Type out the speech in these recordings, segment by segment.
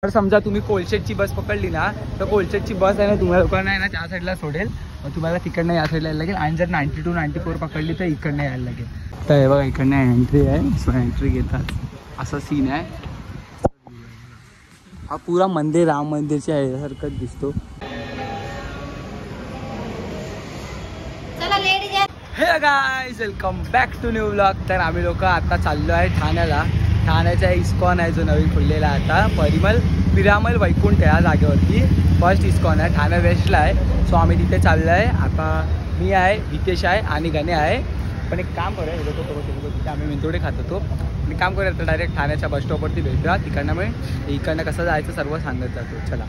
तर समजा तुम्ही कोलशेटची बस पकडली ना तर कोलशेटची बस आहे ना तुम्हाला लोकांना आहे ना त्या साईडला सोडेल, मग तुम्हाला तिकडनं या साईडला यायला लागेल. आणि जर 92 94 पकडली तर इकडनं यायला लागेल. तर हे बघा इकडनं एंट्री आहे, सो एंट्री घेतात असा सीन आहे. हा पुरा मंदिर राम मंदिरच्या ह्यासारखंच दिसतो. Hey guys welcome back to new vlog. तर आम्ही लोक आता चाललो आहे ठाण्याला. ठाण्याचा इस्कॉन आहे जो नवीन खुललेला आता पिरामल वैकुंठ या जागेवरती फर्स्ट इस्कॉन आहे, ठाणे वेस्टला आहे. सो आम्ही तिथे चाललो आहे. आता मी आहे, हितेश आहे आणि गणे आहे. पण एक काम करूया, हे तिथे आम्ही मेंतोडे खात होतो. आणि काम करूया तर डायरेक्ट ठाण्याच्या बस स्टॉपवरती भेटूया. तिकडनं मी इकडनं कसं जायचं सर्व सांगत जातो. चला.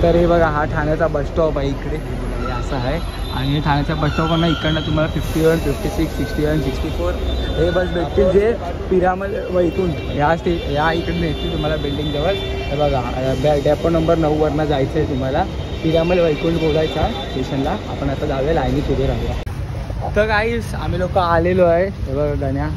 तर हे बघा हा ठाण्याचा बस स्टॉप आहे इकडे, हे असं आहे. आणि ठाण्याच्या बस स्टॉपवरनं इकडनं तुम्हाला 51, 56, 61, 64 हे बस भेटतील जे पिरामल वैकुंठ या इकडे भेटतील तुम्हाला बिल्डिंगजवळ. हे बघा डेपो नंबर 9 वरनं जायचं आहे तुम्हाला. पिरामल वैकुंठ बोलायचा स्टेशनला. आपण आता जाऊया, लाईनीत उभे राहूया. तर गाईस आम्ही लोक आलेलो आहे. हे बघा गण्या,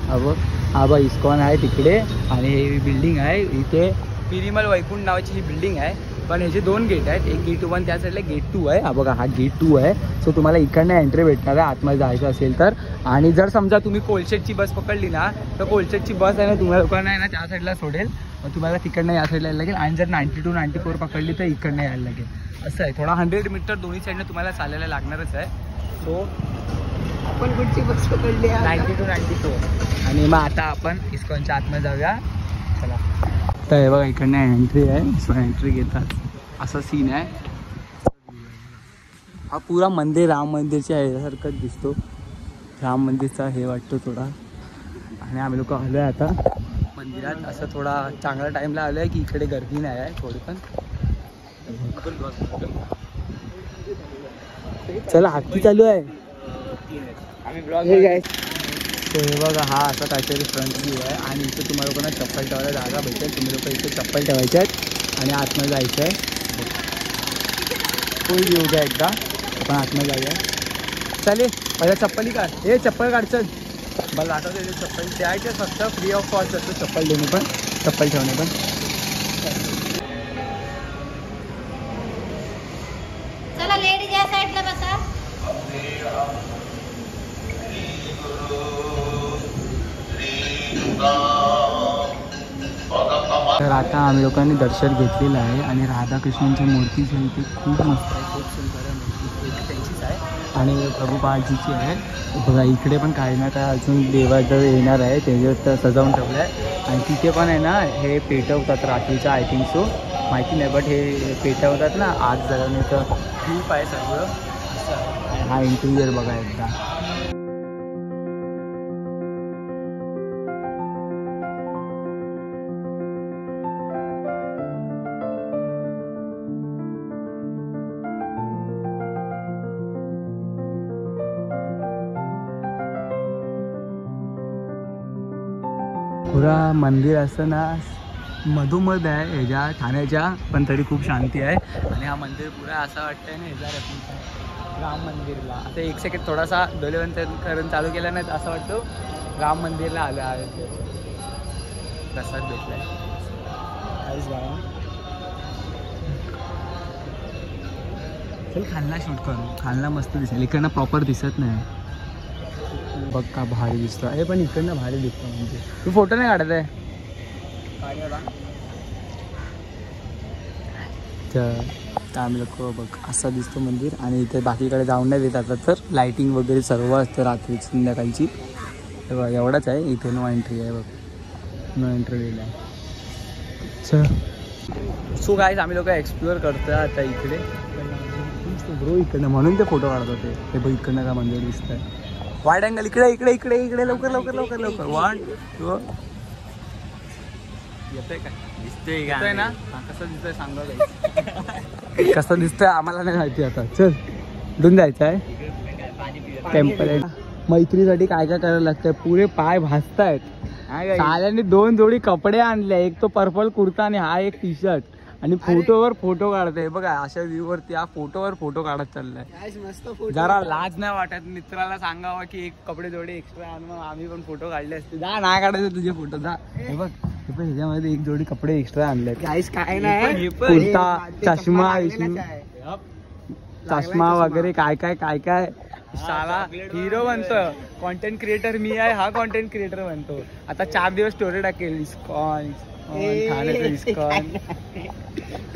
हा बघ इस्कॉन आहे तिकडे आणि हे बिल्डिंग आहे इथे. पिरामल वैकुंठ नावाची ही बिल्डिंग आहे. पण ह्याचे 2 गेट आहेत, एक गेट 1 त्या साईडला गेट 2 आहे. हा बघा हा गेट 2 आहे. सो तुम्हाला इकडनं एंट्री भेटणार आहे आतमध्ये जायचं असेल तर. आणि जर समजा तुम्ही कोलशेटची बस पकडली ना तर कोलशेटची बस आहे ना तुम्हाला लोकांना आहे ना त्या साईडला सोडेल, मग तुम्हाला तिकडनं या साईडला यायला लागेल. आणि जर 92 94 पकडली तर इकडनं यायला लागेल. असं आहे, थोडा 100 मीटर दोन्ही साईडनं तुम्हाला चालायला लागणारच आहे. सो आपण कुठची बस पकडली 92 94 आणि मग आता आपण इस्कॉनच्या आतमध्ये जाऊया. चला. तर हे बघा इकडनं एंट्री आहे, सो एंट्री घेतात असा सीन आहे. हा पुरा मंदिर राम मंदिरच्या ह्यासारखंच दिसतो. राम मंदिरचा हे वाटतो थोडा. आणि आम्ही लोक आलो आहे आता मंदिरात. असं थोडा चांगला टाईमला आलो आहे की इकडे गर्दी नाही आहे थोडी पण. चला हत्ती चालू आहे. तो हे बघा हा असा काहीतरी फ्रंट व्ह्यू आहे. आणि इथे तुम्हाला लोकांना चप्पल ठेवायला जागा भेटेल. तुम्ही लोक इथे चप्पल ठेवायचे आहेत आणि आतमध्ये जायचं आहे. फुल व्ह्यू द्या एकदा, आपण आतमध्ये जाऊया. चालेल पहिल्या चप्पली काढ, हे चप्पल काढ. चल मला आठवते चप्पल द्यायचे फक्त फ्री ऑफ कॉस्ट असतं चप्पल देणे पण, चप्पल ठेवणे पण. चला लेडीज या साईडला बसा. तर आता आम्ही लोकांनी दर्शन घेतलेलं आहे. आणि राधाकृष्णांच्या मूर्ती जी आहे ती खूप मस्त आहे, खूप सुंदर आहे मूर्ती. एक त्यांचीच आहे आणि प्रभुपादजीची आहे. बघा इकडे पण काही ना काय अजून देवाचं येणार आहे, त्याच्यावर सजावून ठेवलं आहे. आणि तिथे पण आहे ना हे पेटवतात रात्रीचं, आय थिंक सो, माहिती नाही, बट हे पेटवतात ना आग जळवण्याचं खूप आहे सगळं. हा इंटिरियर बघा एकदा. पुरा मंदिर असं ना मधोमध आहे ह्याच्या ठाण्याच्या, पण तरी खूप शांती आहे. आणि हा मंदिर पुरा असं वाटतंय ना ह्याचा रेफरन्स राम मंदिरला. आता 1 सेकंड थोडासा डोलेवन करून चालू केला नाही असं वाटतो राम मंदिरला आलं आहे. प्रसाद भेटलाय काहीच बघा. चल खालना शूट करू, खालना मस्त दिसेल, इकडनं प्रॉपर दिसत नाही. बघ का भारी दिसतं हे, पण इकडनं भारी दिसतं. म्हणजे तू फोटो नाही काढत आहे तर आम्ही लोक बघ असा दिसतो मंदिर. आणि इथे बाकीकडे जाऊन नाही देत आता, तर लाईटिंग वगैरे सर्व असतं रात्री संध्याकाळची. हे बघ एवढंच आहे, इथे नो एंट्री आहे. बघ नो एंट्री दिला आहे. चल सो गाईज आम्ही लोक एक्सप्लोअर करतोय आता इकडे. ब्रो इकडनं म्हणून ते फोटो काढत होते. हे बघ इकडनं का मंदिर दिसत आहे. वाईड अँगल इकडे इकडे इकडे इकडे लवकर लवकर लवकर लवकर. 1 2 येतोय का? दिसतोय ना? कसं दिसतोय सांगा. कसं दिसतंय आम्हाला नाही माहिती. आता चल डून जायचं आहे टेम्पल आहे. मैत्रीसाठी काय काय करायला लागतंय, पुरे पाय भाजतायत. साल्याने 2 जोडी कपडे आणले, एक तो पर्पल कुर्ता आणि हा एक टी शर्ट. आणि फोटोवर फोटो काढतोय बघा, अशा व्ह्यू वरती हा फोटोवर फोटो काढत चाललाय. जरा लाज नाही वाटत मित्राला सांगावं की एक कपडे जोडे एक्स्ट्रा आण, मग आम्ही पण फोटो काढले असते. जा नाही काढायचे तुझे फोटो, जा. हे बघ पण ह्याच्यामध्ये एक जोडी कपडे एक्स्ट्रा आणले गाईस काय नाही कुर्ता चष्मा चष्मा वगैरे काय काय काय काय साला हिरो बनतो कॉन्टेंट क्रिएटर मी आहे हा कॉन्टेंट क्रिएटर बनतो आता 4 दिवस स्टोरी टाकेल इस्कॉन ठाण्याचं इस्कॉन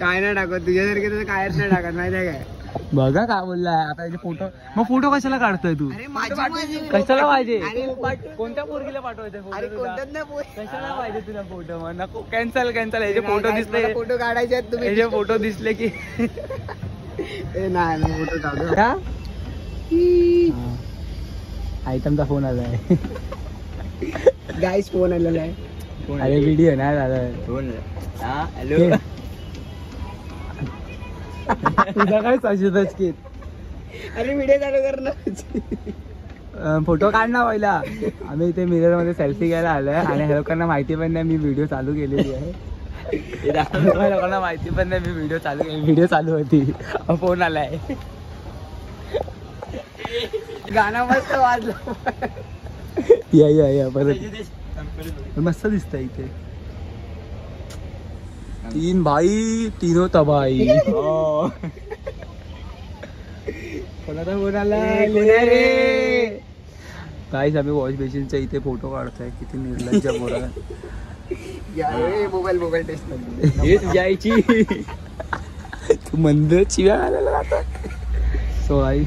काय नाही टाकत तुझ्यासारखे तर कायच नाही टाकत माहिती आहे काय बघा काय बोललाय आता याचे फोटो मग फोटो कशाला काढतोय तू कशाला पाहिजे कोणत्या पोरगीला पाठवायचं फोटो कशाला पाहिजे तुला फोटो मग नको कॅन्सल याचे फोटो दिसले फोटो काढायचे आहेत तुम्ही याचे फोटो दिसले की नाही फोटो काढू आयटमचा फोन आलाय गाईस फोन आलेला आहे अरे व्हिडिओ नाही झाला हॅलो तुझा काय साजेसच की अरे व्हिडिओ चालू कर ना फोटो काढ ना पहिला आम्ही इथे मिरर मध्ये सेल्फी घ्यायला आलोय आणि ह्या लोकांना माहिती पण नाही मी व्हिडिओ चालू केलेली आहे लोकांना माहिती पण नाही मी व्हिडिओ चालू होती फोन आलाय गाणं मस्त वाजलं या परत मस्त दिसत इथे तीन भाई तीनों तबाई कोणाचा फोन आला काहीच आम्ही वॉश बेसिनच्या इथे फोटो काढतोय किती निर्लज्ज पोरा मोबाईल टेस्ट हेच जायची तू मंदिर चिव्या घालायला जातो सो आई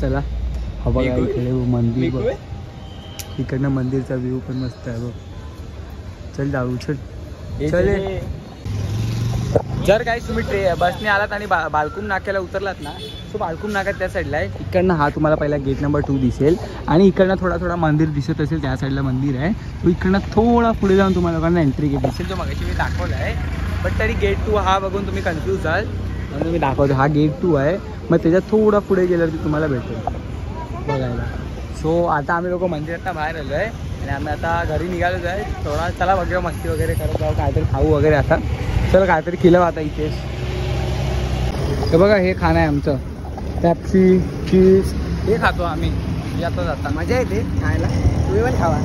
चला हा बघा इकडे मंदिर बघ इकडनं मंदिरचा व्ह्यू पण मस्त आहे बघ चल जाऊ चल जर काही तुम्ही बसने आलात आणि बालकुम नाक्याला उतरलात ना सो बालकुम नाक्यात त्या साईडला आहे इकडनं हा तुम्हाला पहिला गेट नंबर 2 दिसेल आणि इकडनं थोडा मंदिर दिसत असेल त्या साईडला मंदिर आहे तो इकडनं थोडा पुढे जाऊन तुम्हाला लोकांना एंट्री गेट दिसेल जो मगाशी मी दाखवला आहे बट तरी गेट 2 हा बघून तुम्ही कन्फ्यूज जाल म्हणून मी दाखवतो हा गेट 2 आहे मग त्याच्यात थोडा पुढे गेल्यावरती तुम्हाला भेटेल बघायला सो आता आम्ही लोक मंदिरात बाहेर आलो आहे आणि आम्ही आता घरी निघालोच आहे थोडा चला बघूया मस्ती वगैरे करत जाऊ काहीतरी खाऊ वगैरे आता चला काहीतरी केलं आता इथे हे बघा हे खाणं आहे आमचं पॅप्सी चीज हे खातो आम्ही आता जाता मजा येते खायला तुम्ही पण खावा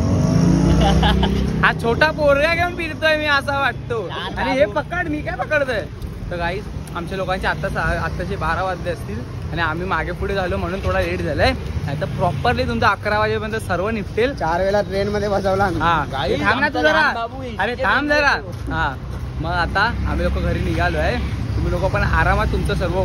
हा छोटा पोरगा घेऊन फिरतोय मी असा वाटतो आणि हे पकड मी काय पकडतोय तर गाईस आमच्या लोकांचे आत्ताचे 12 वाजले असतील आणि आम्ही मागे पुढे झालो म्हणून थोडा लेट झालाय नाही तर प्रॉपरली तुमचं 11 वाजेपर्यंत सर्व निपटेल 4 वेळा ट्रेन मध्ये बसवला हा थांब ना तू जरा अरे थांब जरा हा मग आता आम्ही लोक घरी निघालो आहे तुम्ही लोक पण आरामात तुमचं सर्व